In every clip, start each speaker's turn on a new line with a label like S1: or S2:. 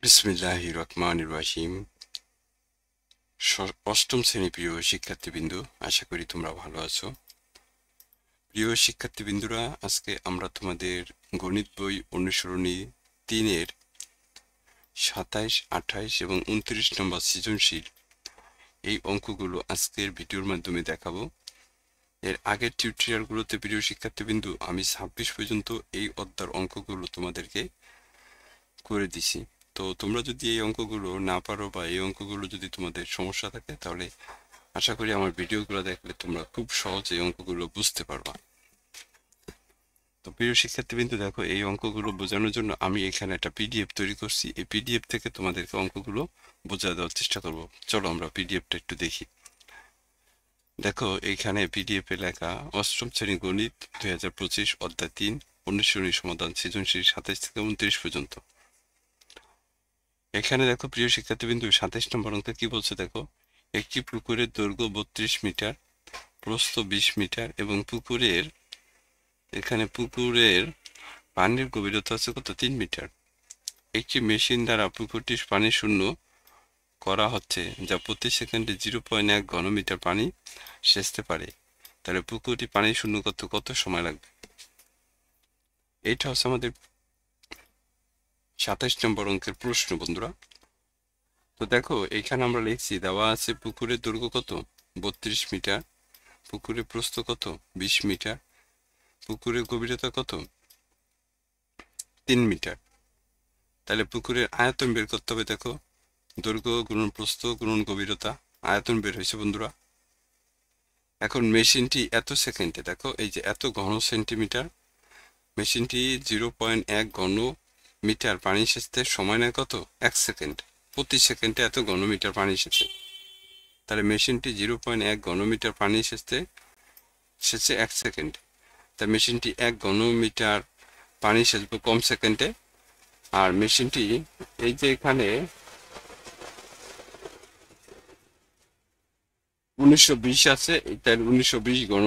S1: বিসমিল্লাহির রহমানির রহিম। অষ্টম শ্রেণী প্রিয় শিক্ষার্থীবৃন্দু, আশা করি তোমরা ভালো আছো। প্রিয় শিক্ষার্থীবৃন্দুরা, আজকে আমরা তোমাদের গণিত বই অনুসরণী 3-এর 27, 28 এবং 29 নম্বর সৃজনশীল এই অঙ্কগুলো আজকের ভিডিওর মাধ্যমে দেখাবো। এর আগের টিউটোরিয়ালগুলোতে প্রিয় শিক্ষার্থীবৃন্দু আমি 26 পর্যন্ত এই অধ্যায়ের অঙ্কগুলো তোমাদেরকে করে দিছি। তো তোমরা যদি এই অঙ্কগুলো না পারো বা এই অঙ্কগুলো যদি তোমাদের সমস্যা থাকে, তাহলে আশা করি আমার ভিডিওগুলো দেখলে তোমরা খুব সহজে এই অঙ্কগুলো বুঝতে পারবা। তো প্রিয় শিক্ষার্থীবৃন্দু, দেখো, এই অঙ্কগুলো বোঝানোর জন্য আমি এখানে একটা পিডিএফ তৈরি করছি। এই পিডিএফ থেকে তোমাদেরকে অঙ্কগুলো বোঝা দেওয়ার চেষ্টা করব। চলো আমরা পিডিএফটা একটু দেখি। দেখো, এইখানে পিডিএফ এ লেখা অষ্টম শ্রেণী গণিত 2025 অধ্যায় 3 অনুশীলনী সমাধান সৃজনশীল 27 থেকে 29 পর্যন্ত। এখানে দেখো প্রিয় শিক্ষার্থীবৃন্দু, 27 নম্বর অঙ্কে কি বলছে দেখো। একটি পুকুরের দৈর্ঘ্য 32 মিটার, প্রস্থ 20 মিটার এবং পুকুরের পানির গভীরতা আছে কত, 3 মিটার। একটি মেশিন দ্বারা পুকুরটি পানি শূন্য করা হচ্ছে, যা প্রতি সেকেন্ডে 0.1 ঘনমিটার পানি সেচতে পারে। তাহলে পুকুরটি পানি শূন্য করতে কত সময় লাগবে? এইটা হচ্ছে আমাদের 27 নম্বর অঙ্কের প্রশ্ন বন্ধুরা। তো দেখো, এইখানে আমরা লিখছি, দেওয়া আছে পুকুরের দৈর্ঘ্য কত, 32 মিটার, পুকুরের প্রস্থ কত, 20 মিটার, পুকুরের গভীরতা কত, 3 মিটার। তাহলে পুকুরের আয়তন বের করতে হবে। দেখো, দৈর্ঘ্য গুণন প্রস্থ গুণন গভীরতা, আয়তন বের হয়েছে বন্ধুরা। এখন মেশিনটি এত সেকেন্ডে, দেখো এই যে এত ঘন সেন্টিমিটার, মেশিনটি 0.1 ঘন মিটার পানি সেচতে সময় নেয় কত, 1 সেকেন্ড। প্রতি সেকেন্ডে এত ঘনমিটার পানি সেচে, তাহলে মেশিনটি 0.1 ঘনমিটার পানি সেচে 1 সেকেন্ড। তা মেশিনটি 1 ঘনমিটার পানি সেচবে কম সেকেন্ডে। আর মেশিনটি এই যে এখানে 1920 আছে, তার 1920 ঘন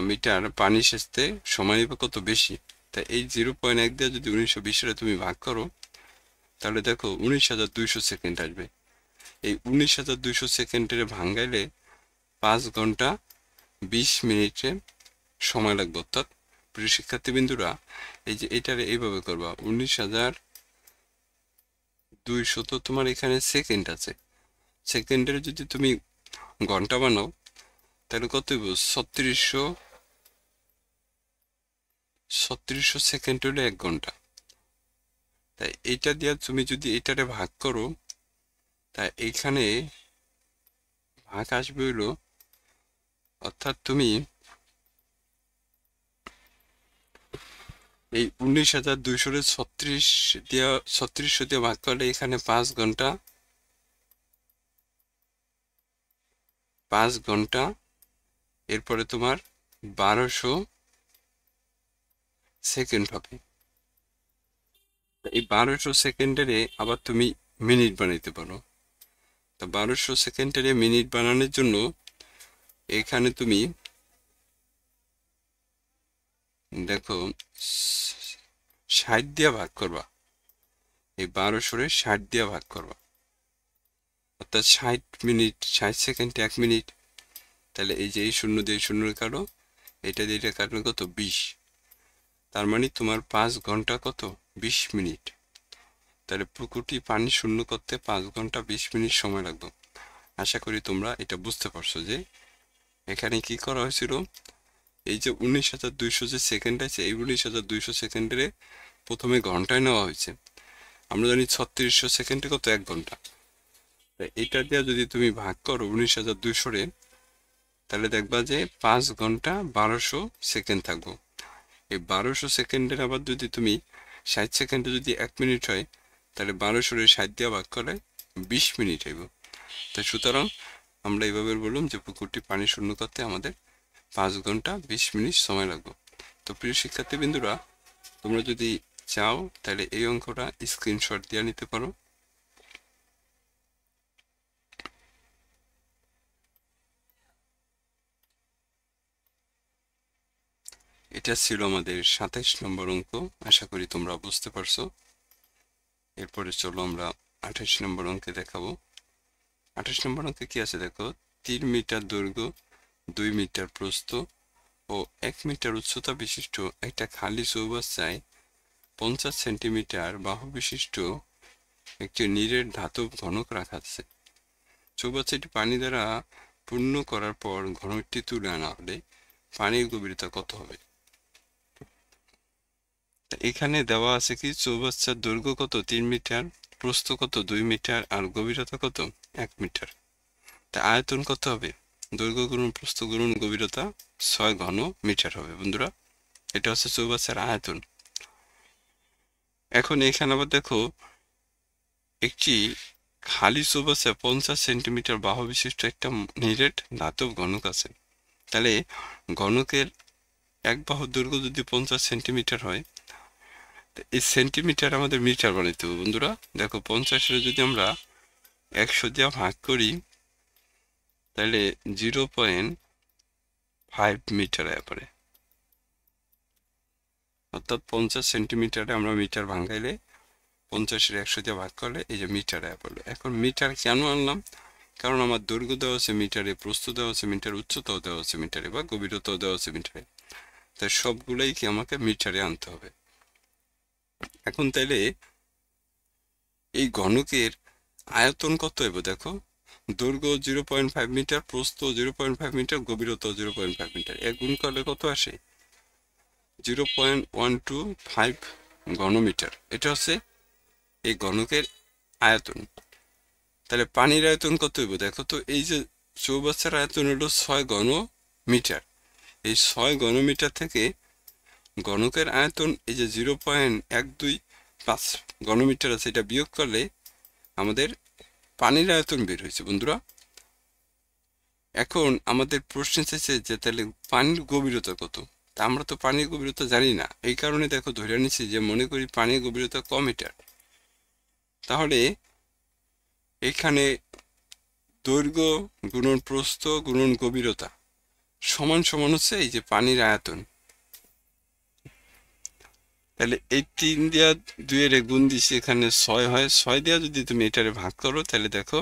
S1: মিটার পানি সেচতে সময় নেবে কত, বেশি। তাই এই 0.1 দিয়ে যদি 1920 তুমি ভাগ করো, তাহলে দেখো 19,200 সেকেন্ড আসবে। এই 19,200 সেকেন্ডের ভাঙাইলে 5 ঘন্টা 20 মিনিটে সময় লাগবে। অর্থাৎ প্রিয় শিক্ষার্থীবৃন্দুরা, এই যে এটারে এইভাবে করবা, 19,200 তো তোমার এখানে সেকেন্ড আছে, সেকেন্ডের যদি তুমি ঘন্টা বানাও, তাহলে কত হইব, 3600 সেকেন্ড হলে 1 ঘন্টা। তাই এইটা দিয়ে তুমি যদি এটারে ভাগ করো, তাই এইখানে ভাগ আসবে হইলো, অর্থাৎ তুমি এই 19,200 3600 দিয়ে ভাগ করলে এখানে 5 ঘন্টা, এরপরে তোমার 1200 সেকেন্ড হবে। এই 1200 সেকেন্ডারে আবার তুমি মিনিট বানাইতে পারো। তা 1200 সেকেন্ডারে মিনিট বানানোর জন্য এখানে তুমি দেখো 60 দিয়ে ভাগ করবা, এই 1200-রে 60 দিয়ে ভাগ করবা, অর্থাৎ 60 মিনিট, 60 সেকেন্ড 1 মিনিট। তাহলে এই যে এই শূন্য দিয়ে শূন্য কাটো, এটা দিয়ে এটা কাটলে কত, 20। তার মানে তোমার 5 ঘন্টা কত, 20 মিনিট। তাহলে পুকুরটি পানি শূন্য করতে 5 ঘন্টা 20 মিনিট সময় লাগবে। আশা করি তোমরা এটা বুঝতে পারছো যে এখানে কি করা হয়েছিল। এই যে 19,200 যে সেকেন্ড আছে, এই 19,200 সেকেন্ডে প্রথমে ঘন্টায় নেওয়া হয়েছে। আমরা জানি 3600 সেকেন্ডে কত, 1 ঘন্টা। এইটা দিয়ে যদি তুমি ভাগ করো 19,200-রে, তাহলে দেখবা যে 5 ঘন্টা 1200 সেকেন্ড থাকবো। এই 1200 সেকেন্ডের আবার যদি তুমি 60 সেকেন্ডে যদি 1 মিনিট হয়, তাহলে 1200-রে 60 দিয়ে ভাগ করলে 20 মিনিট হইব। তাই সুতরাং আমরা এইভাবে বললাম যে পুকুরটি পানি শূন্য করতে আমাদের 5 ঘন্টা 20 মিনিট সময় লাগবে। তো প্রিয় শিক্ষার্থীবৃন্দুরা, তোমরা যদি চাও তাহলে এই অঙ্কটা স্ক্রিনশট দিয়ে নিতে পারো। এটা ছিল আমাদের 27 নম্বর অঙ্ক। আশা করি তোমরা বুঝতে পারছো। এরপরে চলো আমরা 28 নম্বর অঙ্কে দেখাবো। 28 নম্বর অঙ্কে কি আছে দেখো, 3 মিটার দৈর্ঘ্য, 2 মিটার প্রস্থ ও 1 মিটার উচ্চতা বিশিষ্ট একটা খালি চৌবাচ্চায় 50 সেন্টিমিটার বাহু বিশিষ্ট একটি নিরেট ধাতব ঘনক রাখা আছে। চৌবাচ্চাটি পানি দ্বারা পূর্ণ করার পর ঘনকটি তুলে আনা হলে পানির গভীরতা কত হবে? এখানে দেওয়া আছে কি, চৌবাচ্চার দৈর্ঘ্য কত 3 মিটার, প্রস্থ কত 2 মিটার আর গভীরতা কত 1 মিটার। তা আয়তন কত হবে? দৈর্ঘ্য গুণন প্রস্থ গুণন গভীরতা 6 ঘন মিটার হবে বন্ধুরা। এটা হচ্ছে চৌবাচ্চার আয়তন। এখন এখানে আবার দেখো, একটি খালি চৌবাচ্চা 50 সেন্টিমিটার বাহু বিশিষ্ট একটা নিরেট ধাতব ঘনক আছে। তাহলে ঘনকের এক বাহুর দৈর্ঘ্য যদি 50 সেন্টিমিটার হয়, এই সেন্টিমিটার আমাদের মিটার বানাইতে হবে বন্ধুরা। দেখো 50-এর যদি আমরা 100 দিয়ে ভাগ করি তাহলে 0.5 মিটার পড়ে, অর্থাৎ 50 সেন্টিমিটারে আমরা মিটার ভাঙাইলে 50-এর 100 দিয়ে ভাগ করলে এই যে মিটার পড়লো। এখন মিটার কেন আনলাম? কারণ আমার দৈর্ঘ্য দেওয়া আছে মিটারে, প্রস্থ দেওয়া আছে মিটারে, উচ্চতাও দেওয়া আছে মিটারে বা গভীরতাও দেওয়া আছে মিটারে, তাই সবগুলোই কি আমাকে মিটারে আনতে হবে। এখন তাইলে এই ঘনকের আয়তন কত হবে দেখো, দৈর্ঘ্য 0.5 মিটার, প্রস্থ 0.5 মিটার, গভীরতা 0.5 মিটার, এর গুণ করলে কত আসে? 0.125 ঘনমিটার। এটা হচ্ছে এই ঘনকের আয়তন। তাহলে পানির আয়তন কত হইব দেখো তো, এই যে চৌবাচ্চার আয়তন হলো 6 ঘন মিটার, এই 6 ঘন মিটার থেকে ঘনকের আয়তন এই যে 0.125 ঘনমিটার আছে, এটা বিয়োগ করলে আমাদের পানির আয়তন বের হয়েছে বন্ধুরা। এখন আমাদের প্রশ্ন এসেছে যে তাহলে পানির গভীরতা কত? তা আমরা তো পানির গভীরতা জানি না, এই কারণে দেখো ধরে নিচ্ছি যে মনে করি পানির গভীরতা ক মিটার। তাহলে এখানে দৈর্ঘ্য গুণন প্রস্থ গুণন গভীরতা সমান সমান হচ্ছে এই যে পানির আয়তন। তাহলে এই 3 দিয়া 2 এর গুণ দিছি, এখানে 6 হয়, 6 দিয়া যদি তুমি এটারে ভাগ করো তাহলে দেখো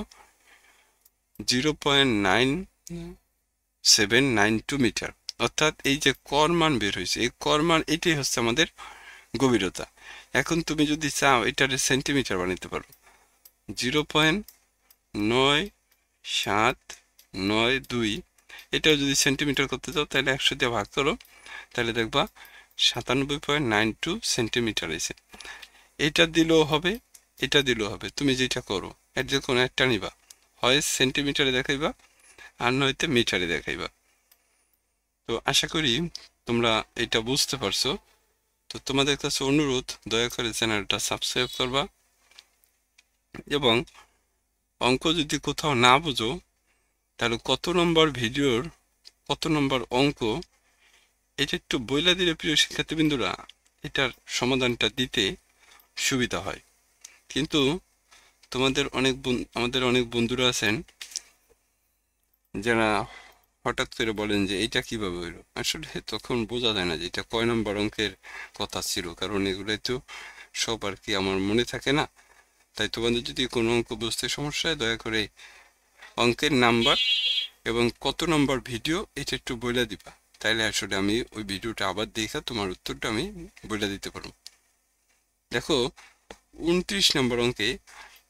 S1: 0.9792 মিটার, অর্থাৎ এই যে কর মান বের হয়েছে, এই কর মান এটাই হচ্ছে আমাদের গভীরতা। এখন তুমি যদি চাও এটারে সেন্টিমিটার বানাতে পারো, 0.9792, এটাও যদি সেন্টিমিটার করতে চাও তাহলে 100 দিয়ে ভাগ করো, তাহলে দেখবা 97.92 সেন্টিমিটার এসে। এটা দিলেও হবে, এটা দিলেও হবে, তুমি যেটা করো এর যে কোনো একটা নিবা, হয় সেন্টিমিটারে দেখাইবা আর নয়তো মিটারে দেখাইবা। তো আশা করি তোমরা এটা বুঝতে পারছো। তো তোমাদের কাছে অনুরোধ, দয়া করে চ্যানেলটা সাবস্ক্রাইব করবা, এবং অঙ্ক যদি কোথাও না বুঝো তাহলে কত নম্বর ভিডিওর কত নম্বর অঙ্ক এটা একটু বইলা দিলে প্রিয় শিক্ষার্থীবৃন্দরা এটার সমাধানটা দিতে সুবিধা হয়। কিন্তু আমাদের অনেক বন্ধুরা আছেন যারা হঠাৎ করে বলেন যে এটা কিভাবে হইলো, আসলে তখন বোঝা যায় না যে এটা কয় নম্বর অঙ্কের কথা ছিল, কারণ এগুলোই তো সব আর কি আমার মনে থাকে না। তাই তোমাদের যদি কোনো অঙ্ক বুঝতে সমস্যা হয় দয়া করে অঙ্কের নাম্বার এবং কত নম্বর ভিডিও এটা একটু বলে দিবা, তাইলে আসলে আমি ওই ভিডিওটা আবার দেখা তোমার উত্তরটা আমি বলে দিতে পারবো। দেখো 29 নম্বর অঙ্কে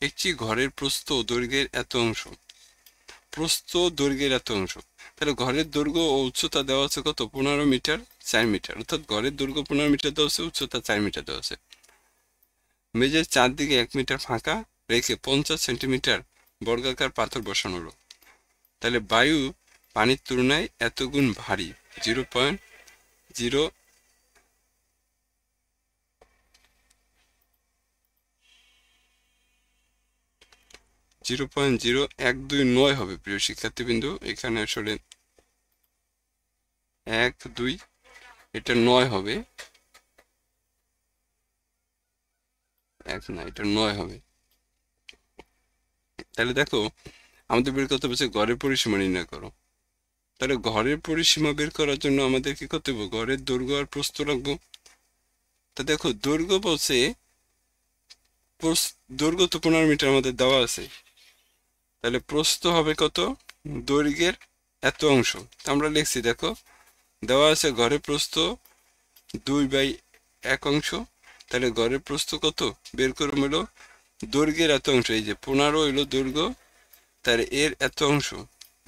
S1: একটি ঘরের প্রস্থ দৈর্ঘ্যের এত অংশ, প্রস্থ দৈর্ঘ্যের এত অংশ, তাহলে ঘরের দৈর্ঘ্য ও উচ্চতা দেওয়া আছে কত 15 মিটার 4 মিটার, অর্থাৎ ঘরের দৈর্ঘ্য 15 মিটার দেওয়া আছে, উচ্চতা 4 মিটার দেওয়া আছে। মেঝের চারদিকে 1 মিটার ফাঁকা রেখে 50 সেন্টিমিটার বর্গাকার পাথর বসানো হলো, তাহলে বায়ু পানির তুলনায় এত গুণ ভারী, 0.0129 হবে প্রিয় শিক্ষার্থীবৃন্দু। এখানে আসলে 1 2 এটা 9 হবে, 1 না এটা 9 হবে। তাহলে দেখো আমাদের বের করতে বলছে ঘরের পরিসীমা নির্ণয় করো, তাহলে ঘরের পরিসীমা বের করার জন্য আমাদের কি করতে হবে, ঘরের দৈর্ঘ্য আর প্রস্থ রাখবো। তা দেখো দৈর্ঘ্য বলছে দৈর্ঘ্য তো 15 মিটার আমাদের দেওয়া আছে, তাহলে প্রস্থ হবে কত? দৈর্ঘ্যের এত অংশ। আমরা লিখছি, দেখো দেওয়া আছে গড়ের প্রস্থ 2/1 অংশ, তাহলে গড়ের প্রস্থ কত বের করে হলো দৈর্ঘ্যের এত অংশ। এই যে 15 হইলো দৈর্ঘ্য, তাহলে এর এত অংশ,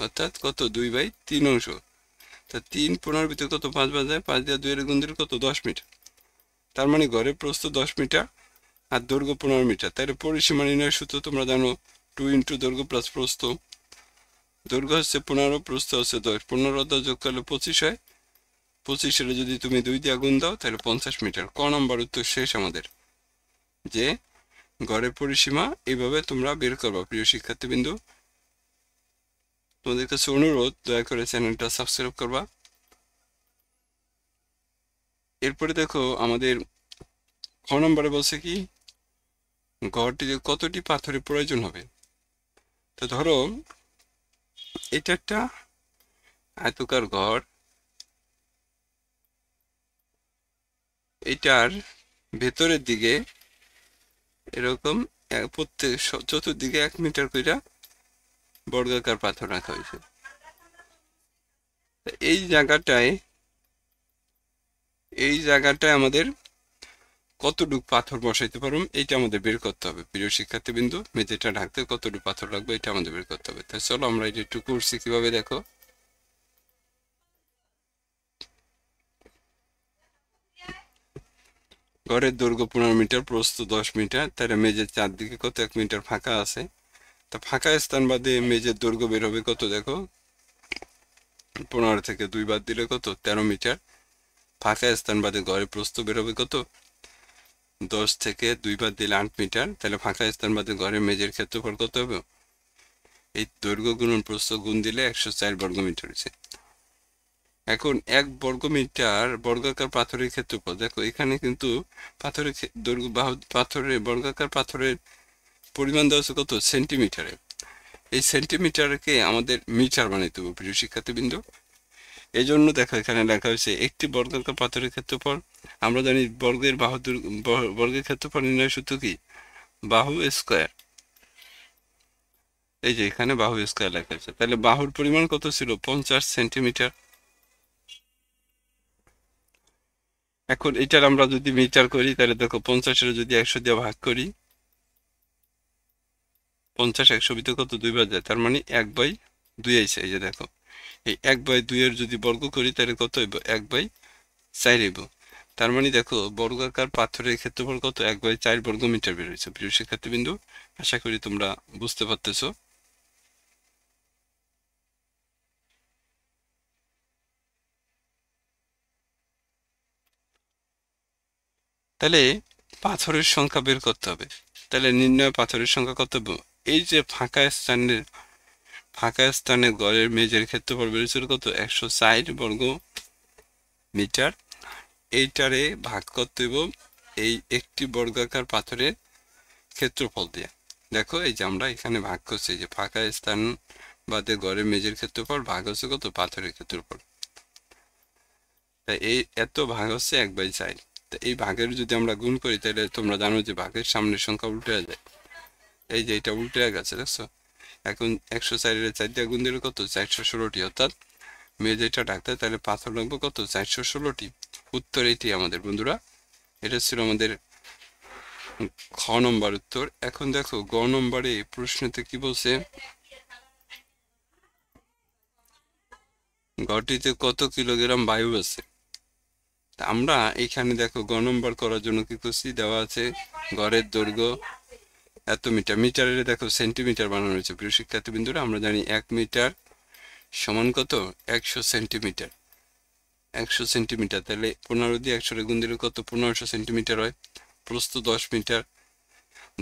S1: অর্থাৎ কত 2/3 অংশ। তা 3 15 ভিতরে কত 5 বাজায়, 5 দিয়ে 2 এর গুণ দিলে কত 10 মিটার। তার মানে গড়ের প্রস্থ 10 মিটার আর দৈর্ঘ্য 15 মিটার। তাহলে পরিসীমা নির্ণয়ের সূত্র তোমরা জানো, 2 × দৈর্ঘ্য প্লাস প্রস্থ। দৈর্ঘ্য হচ্ছে 15, প্রস্থ হচ্ছে 10, 15 10 যোগ করলে 25 হয়। 25 যদি তুমি 2 দিয়ে গুণ দাও তাহলে 50 মিটার। ক নম্বর উত্তর শেষ আমাদের, যে গড়ের পরিসীমা এইভাবে তোমরা বের করবা। প্রিয় শিক্ষার্থীবৃন্দ, তোমাদের কাছে অনুরোধ, দয়া করে চ্যানেলটা সাবস্ক্রাইব করবা। এরপরে দেখো আমাদের খ নম্বরে বলছে কি, গড়টিতে কতটি পাথরের প্রয়োজন হবে। তো ধরো এটা একটা আয়তাকার ঘর, এটার ভেতরের দিকে এরকম প্রত্যেক চতুর্দিকে 1 মিটার করে বর্গাকার পাথর রাখা হয়েছে। এই জায়গাটায় আমাদের কতটুকু পাথর বসাইতে পারবো এটা আমাদের বের করতে হবে। প্রিয় শিক্ষার্থীবৃন্দ, মেঝেটা ঢাকতে কতটুকু পাথর লাগবে এটা আমাদের বের করতে হবে। তাই চলো আমরা এটা একটু করছি কিভাবে, দেখো ঘরের দৈর্ঘ্য 15 মিটার, প্রস্থ 10 মিটার, তাহলে মেঝের চারদিকে কত 1 মিটার ফাঁকা আছে। তা ফাঁকা স্থান বাদে মেঝের দৈর্ঘ্য বের হবে কত, দেখো 15 থেকে 2 বাদ দিলে কত 13 মিটার। ফাঁকা স্থান বাদে ঘরের প্রস্থ বের হবে কত, 10 থেকে 2 বাদ দিলে 8 মিটার। তাহলে ফাঁকা স্থান বাদে ঘরের মেঝের ক্ষেত্রফল কত হবে, এই দৈর্ঘ্য গুণন প্রস্থ গুণ দিলে 104 বর্গ মিটার হয়েছে। এখন 1 বর্গ মিটার বর্গাকার পাথরের ক্ষেত্রফল, দেখো এখানে কিন্তু পাথরের দৈর্ঘ্য পাথরের বর্গাকার পাথরের পরিমাণ দেওয়া আছে কত সেন্টিমিটারে। এই সেন্টিমিটারকে আমাদের মিটার বানাইতে হবে। প্রিয় শিক্ষার্থীবৃন্দ, এই জন্য দেখো এখানে লেখা হয়েছে একটি বর্গাকার পাথরের ক্ষেত্রফল। আমরা জানি বর্গের ক্ষেত্রফল নির্ণয়ের সূত্র কি, বাহু স্কয়ার। এই যে এখানে বাহু স্কয়ার লেখা আছে, তাহলে বাহুর পরিমাণ কত ছিল 50 সেন্টিমিটার। এখন এটার আমরা যদি মিটার করি তাহলে দেখো 50 যদি 100 দিয়ে ভাগ করি, 50 100 ভিতরে কত 2 বার যায়, তার মানে 1/2 আইছে। এই যে দেখো এই 1/2 এর যদি বর্গ করি তাহলে কত হইব 1/4 হইব। তার মানে দেখো বর্গাকার পাথরের ক্ষেত্রফল কত 1/4 বর্গ মিটার বের হয়েছে। প্রিয় শিক্ষার্থীবৃন্দ, আশা করি তোমরা বুঝতে পারতেছো। তাহলে পাথরের সংখ্যা বের করতে হবে। তাহলে নির্ণয় পাথরের সংখ্যা কত হবে, এই যে ফাঁকা স্থানে গড়ের মেঝের ক্ষেত্রফল বেরিয়েছিল কত 104 বর্গ মিটার। এইটারে ভাগ করতে হবে এই একটি বর্গাকার পাথরের ক্ষেত্রফল দিয়ে। দেখো এই যে আমরা এখানে ভাগ করছি, যে ফাঁকা স্থান বাদে গড়ের মেঝের ক্ষেত্রফল ভাগ হচ্ছে কত পাথরের ক্ষেত্রফল। তাই এই এত ভাগ হচ্ছে 1/4। তা এই ভাগের যদি আমরা গুণ করি তাহলে তোমরা জানো যে ভাগের সামনের সংখ্যা উল্টে যায়। এই যে এটা উল্টে গেছে, দেখছো। এখন 104 4 দিয়ে গুণ দিলে কত 416টি, অর্থাৎ মেঝেটা ঢাকতে তাহলে পাথর লাগবে কত 416টি। উত্তর এটি আমাদের বন্ধুরা, এটা ছিল আমাদের খ নম্বর উত্তর। এখন দেখো গ নম্বরে প্রশ্নতে কি বলছে, ঘরটিতে কত কিলোগ্রাম বায়ু আছে। আমরা এখানে দেখো গ নম্বর করার জন্য কি করছি, দেওয়া আছে ঘরের দৈর্ঘ্য এত মিটার, মিটারের দেখো সেন্টিমিটার বানানো হয়েছে। প্রিয় শিক্ষার্থীবৃন্দরা, আমরা জানি 1 মিটার সমান কত 100 সেন্টিমিটার। 100 সেন্টিমিটার, তাহলে 15 দিয়ে 100 গুণ দিলে কত 1500 সেন্টিমিটার হয়। প্রস্থ 10 মিটার,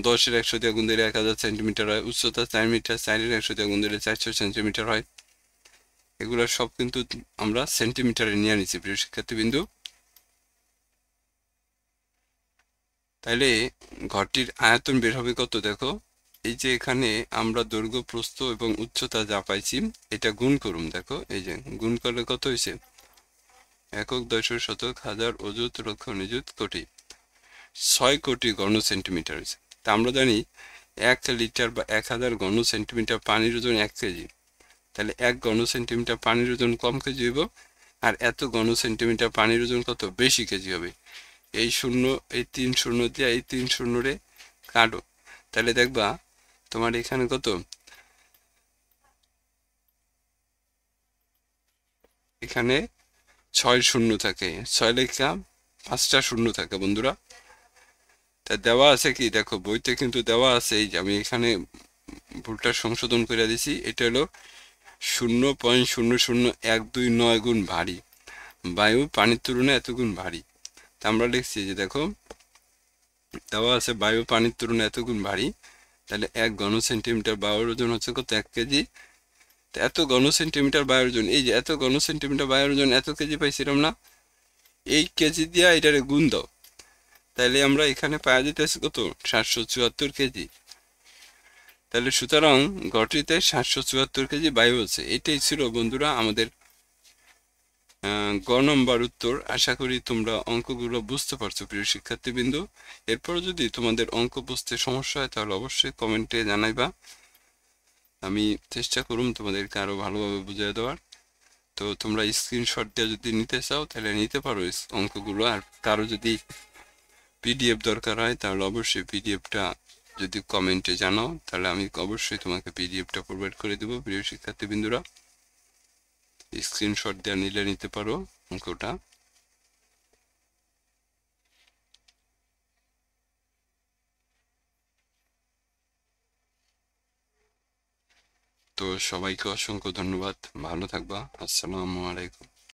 S1: 10 100 দিয়ে গুণ দিলে 1000 সেন্টিমিটার হয়। উচ্চতা 4 মিটার, 4 100 দিয়ে গুণ দিলে 400 সেন্টিমিটার হয়। এগুলো সব কিন্তু আমরা সেন্টিমিটারে নিয়ে নিচ্ছি। প্রিয় শিক্ষার্থীবৃন্দ, তাহলে ঘরটির আয়তন বের হবে কত, দেখো এই যে এখানে আমরা দৈর্ঘ্য প্রস্থ এবং উচ্চতা যা পাইছি এটা গুণ করুন। দেখো এই যে গুণ করলে কত হয়েছে, একক দশক শতক হাজার অযুত লক্ষ নিযুত কোটি, 6 কোটি ঘন সেন্টিমিটার হয়েছে। তা আমরা জানি 1 লিটার বা 1000 ঘন সেন্টিমিটার পানির ওজন 1 কেজি। তাহলে 1 ঘন সেন্টিমিটার পানির ওজন কম কেজি হইব, আর এত ঘন সেন্টিমিটার পানির ওজন কত বেশি কেজি হবে। এই শূন্য, এই 3 শূন্য দিয়ে এই 3 শূন্যরে কাটো, তাহলে দেখবা তোমার এখানে কত, এখানে 6 শূন্য থাকে, 6 লেখা 5টা শূন্য থাকে বন্ধুরা। তা দেওয়া আছে কি দেখো, বইতে কিন্তু দেওয়া আছে, এই যে আমি এখানে ভুলটা সংশোধন করে দিছি, এটা হলো 0.00129 গুণ ভারী। বায়ু পানির তুলনায় এত গুণ ভারী। তা আমরা লিখছি যে দেখো দেওয়া আছে বায়ু পানির তুলনায় এত গুণ ভারী, তাহলে 1 ঘন সেন্টিমিটার বায়ুর ওজন হচ্ছে কত, 1 কেজি। এত ঘন সেন্টিমিটার বায়ুর ওজন, এই যে এত ঘন সেন্টিমিটার বায়ুর ওজন এত কেজি পাইছিলাম না, এই কেজি দিয়া এটারে গুণ দাও, তাহলে আমরা এখানে পাওয়া যেতেছে কত, 774 কেজি। তাহলে সুতরাং ঘরটিতে 774 কেজি বায়ু আছে। এটাই ছিল বন্ধুরা আমাদের গ নম্বর উত্তর। আশা করি তোমরা অঙ্কগুলো বুঝতে পারছো প্রিয় শিক্ষার্থীবৃন্দ। এরপর যদি তোমাদের অঙ্ক বুঝতে সমস্যা হয় তাহলে অবশ্যই কমেন্টে জানাইবা, আমি চেষ্টা করুম তোমাদেরকে আরো ভালোভাবে বুঝিয়ে দেওয়ার। তো তোমরা স্ক্রিনশট দিয়ে যদি নিতে চাও তাহলে নিতে পারো অঙ্কগুলো। আর কারো যদি পিডিএফ দরকার হয় তাহলে অবশ্যই পিডিএফটা যদি কমেন্টে জানাও, তাহলে আমি অবশ্যই তোমাকে পিডিএফটা প্রোভাইড করে দেবো প্রিয় শিক্ষার্থীবৃন্দরা। স্ক্রিনশট দিয়ে নিলে নিতে পারো অঙ্কটা। তো সবাইকে অসংখ্য ধন্যবাদ, ভালো থাকবা, আসসালামু আলাইকুম।